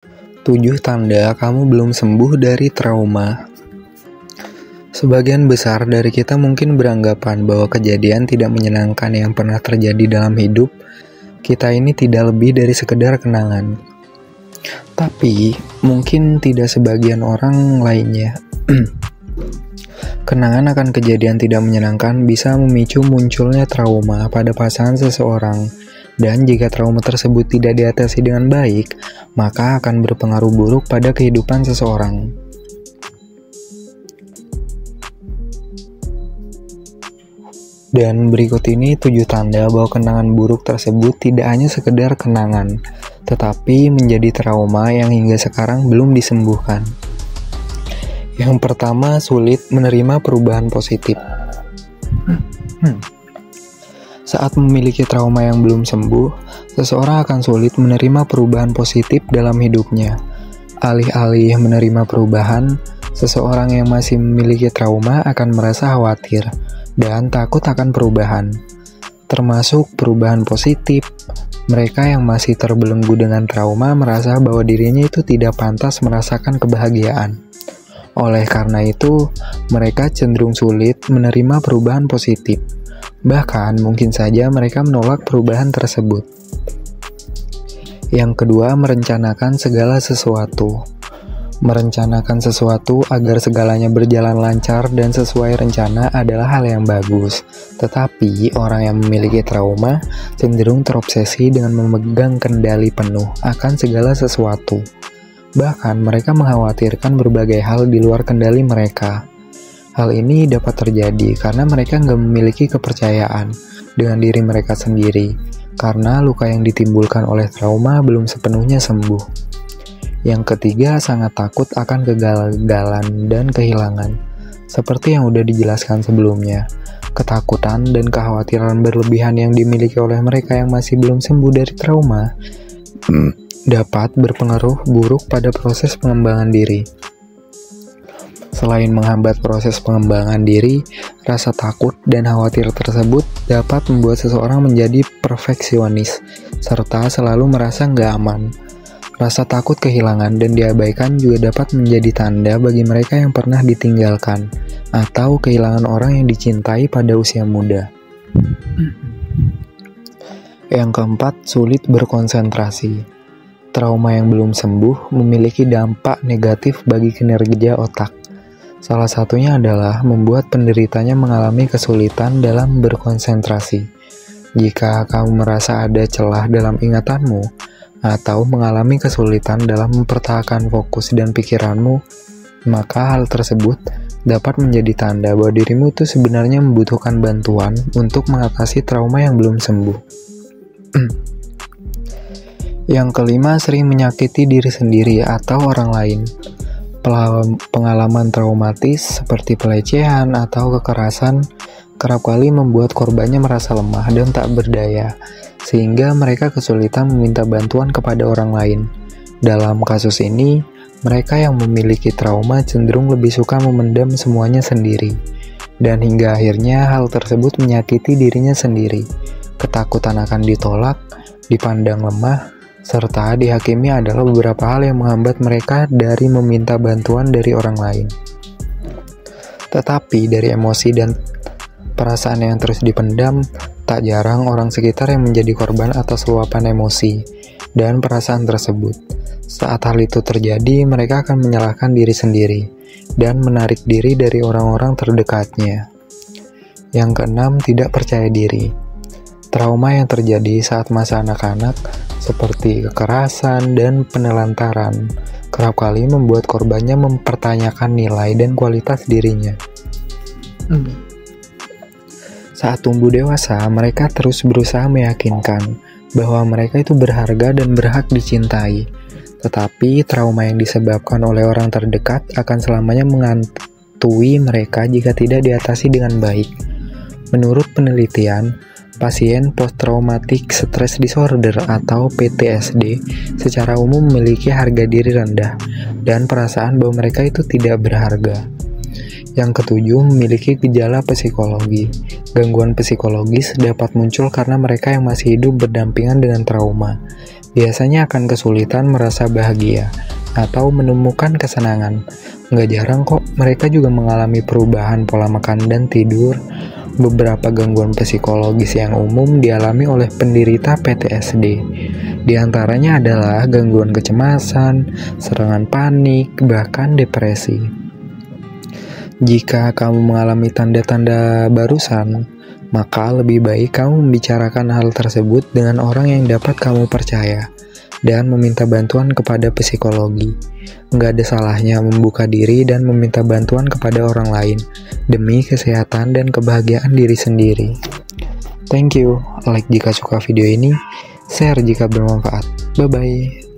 7 tanda kamu belum sembuh dari trauma. Sebagian besar dari kita mungkin beranggapan bahwa kejadian tidak menyenangkan yang pernah terjadi dalam hidup kita ini tidak lebih dari sekedar kenangan. Tapi, mungkin tidak sebagian orang lainnya. Kenangan akan kejadian tidak menyenangkan bisa memicu munculnya trauma pada pasangan seseorang. Dan jika trauma tersebut tidak diatasi dengan baik, maka akan berpengaruh buruk pada kehidupan seseorang. Dan berikut ini 7 tanda bahwa kenangan buruk tersebut tidak hanya sekedar kenangan, tetapi menjadi trauma yang hingga sekarang belum disembuhkan. Yang pertama, sulit menerima perubahan positif. Saat memiliki trauma yang belum sembuh, seseorang akan sulit menerima perubahan positif dalam hidupnya. Alih-alih menerima perubahan, seseorang yang masih memiliki trauma akan merasa khawatir dan takut akan perubahan, termasuk perubahan positif. Mereka yang masih terbelenggu dengan trauma merasa bahwa dirinya itu tidak pantas merasakan kebahagiaan. Oleh karena itu, mereka cenderung sulit menerima perubahan positif. Bahkan mungkin saja mereka menolak perubahan tersebut. Yang kedua, merencanakan segala sesuatu. Merencanakan sesuatu agar segalanya berjalan lancar dan sesuai rencana adalah hal yang bagus. Tetapi orang yang memiliki trauma cenderung terobsesi dengan memegang kendali penuh akan segala sesuatu. Bahkan mereka mengkhawatirkan berbagai hal di luar kendali mereka. Hal ini dapat terjadi karena mereka nggak memiliki kepercayaan dengan diri mereka sendiri, karena luka yang ditimbulkan oleh trauma belum sepenuhnya sembuh. Yang ketiga, sangat takut akan kegagalan dan kehilangan. Seperti yang udah dijelaskan sebelumnya, ketakutan dan kekhawatiran berlebihan yang dimiliki oleh mereka yang masih belum sembuh dari trauma dapat berpengaruh buruk pada proses pengembangan diri. Selain menghambat proses pengembangan diri, rasa takut dan khawatir tersebut dapat membuat seseorang menjadi perfeksionis, serta selalu merasa nggak aman. Rasa takut kehilangan dan diabaikan juga dapat menjadi tanda bagi mereka yang pernah ditinggalkan, atau kehilangan orang yang dicintai pada usia muda. Yang keempat, sulit berkonsentrasi. Trauma yang belum sembuh memiliki dampak negatif bagi kinerja otak. Salah satunya adalah membuat penderitanya mengalami kesulitan dalam berkonsentrasi. Jika kamu merasa ada celah dalam ingatanmu, atau mengalami kesulitan dalam mempertahankan fokus dan pikiranmu, maka hal tersebut dapat menjadi tanda bahwa dirimu itu sebenarnya membutuhkan bantuan untuk mengatasi trauma yang belum sembuh. Yang kelima, sering menyakiti diri sendiri atau orang lain. Pengalaman traumatis seperti pelecehan atau kekerasan kerap kali membuat korbannya merasa lemah dan tak berdaya, sehingga mereka kesulitan meminta bantuan kepada orang lain. Dalam kasus ini, mereka yang memiliki trauma cenderung lebih suka memendam semuanya sendiri, dan hingga akhirnya hal tersebut menyakiti dirinya sendiri. Ketakutan akan ditolak, dipandang lemah, serta dihakimi adalah beberapa hal yang menghambat mereka dari meminta bantuan dari orang lain. Tetapi dari emosi dan perasaan yang terus dipendam, tak jarang orang sekitar yang menjadi korban atas luapan emosi dan perasaan tersebut. Saat hal itu terjadi, mereka akan menyalahkan diri sendiri dan menarik diri dari orang-orang terdekatnya. Yang keenam, tidak percaya diri. Trauma yang terjadi saat masa anak-anak seperti kekerasan dan penelantaran kerap kali membuat korbannya mempertanyakan nilai dan kualitas dirinya. Saat tumbuh dewasa, mereka terus berusaha meyakinkan bahwa mereka itu berharga dan berhak dicintai. Tetapi trauma yang disebabkan oleh orang terdekat akan selamanya menghantui mereka jika tidak diatasi dengan baik. Menurut penelitian, pasien post-traumatic stress disorder atau PTSD secara umum memiliki harga diri rendah dan perasaan bahwa mereka itu tidak berharga. Yang ketujuh, memiliki gejala psikologi. Gangguan psikologis dapat muncul karena mereka yang masih hidup berdampingan dengan trauma. biasanya akan kesulitan merasa bahagia atau menemukan kesenangan. Nggak jarang kok, mereka juga mengalami perubahan pola makan dan tidur. Beberapa gangguan psikologis yang umum dialami oleh penderita PTSD. Di antaranya adalah gangguan kecemasan, serangan panik, bahkan depresi. Jika kamu mengalami tanda-tanda barusan, maka lebih baik kamu membicarakan hal tersebut dengan orang yang dapat kamu percaya dan meminta bantuan kepada psikologi. Nggak ada salahnya membuka diri dan meminta bantuan kepada orang lain demi kesehatan dan kebahagiaan diri sendiri. Thank you. Like jika suka video ini, share jika bermanfaat. Bye-bye.